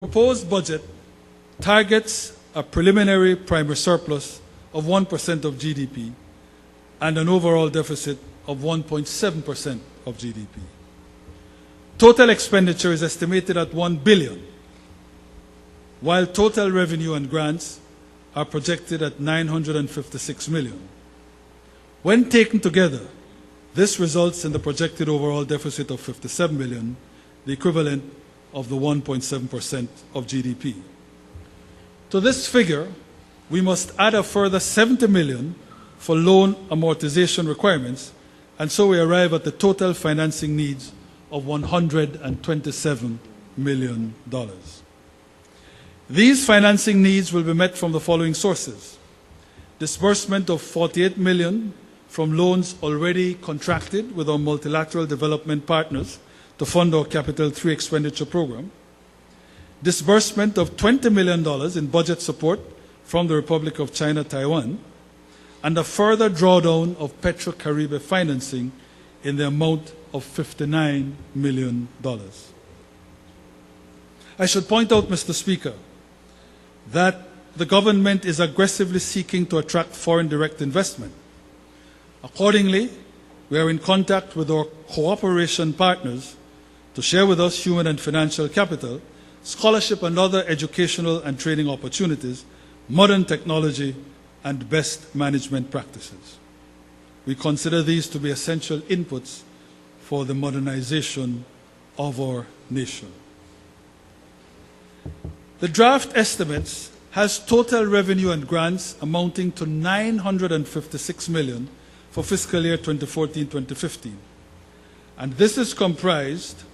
Proposed budget targets a preliminary primary surplus of 1% of GDP and an overall deficit of 1.7% of GDP. Total expenditure is estimated at $1 billion, while total revenue and grants are projected at $956 million. When taken together, this results in the projected overall deficit of $57 million, the equivalent of the 1.7% of GDP. To this figure, we must add a further $70 million for loan amortization requirements, and so we arrive at the total financing needs of $127 million. These financing needs will be met from the following sources: disbursement of $48 million from loans already contracted with our multilateral development partners to fund our Capital 3 expenditure program, disbursement of $20 million in budget support from the Republic of China, Taiwan, and a further drawdown of Petro-Caribe financing in the amount of $59 million. I should point out, Mr. Speaker, that the government is aggressively seeking to attract foreign direct investment. Accordingly, we are in contact with our cooperation partners to share with us human and financial capital, scholarship and other educational and training opportunities, modern technology, and best management practices. We consider these to be essential inputs for the modernization of our nation. The draft estimates has total revenue and grants amounting to $956 million for fiscal year 2014-2015. And this is comprised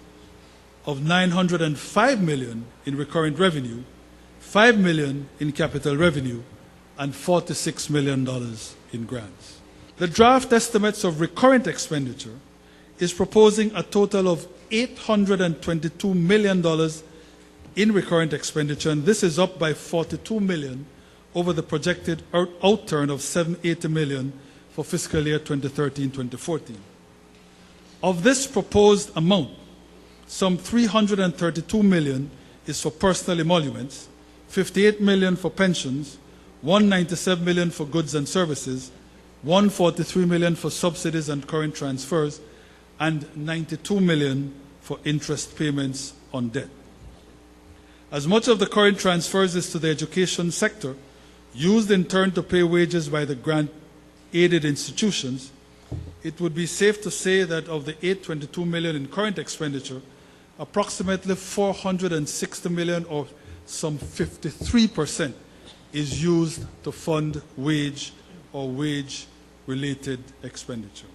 of $905 million in recurrent revenue, $5 million in capital revenue, and $46 million in grants. The draft estimates of recurrent expenditure is proposing a total of $822 million in recurrent expenditure, and this is up by $42 million over the projected outturn of $780 million for fiscal year 2013-2014. Of this proposed amount, some $332 million is for personal emoluments, $58 million for pensions, $197 million for goods and services, $143 million for subsidies and current transfers, and $92 million for interest payments on debt. As much of the current transfers is to the education sector, used in turn to pay wages by the grant-aided institutions, it would be safe to say that of the $822 million in current expenditure, approximately $460 million, or some 53%, is used to fund wage or wage-related expenditure.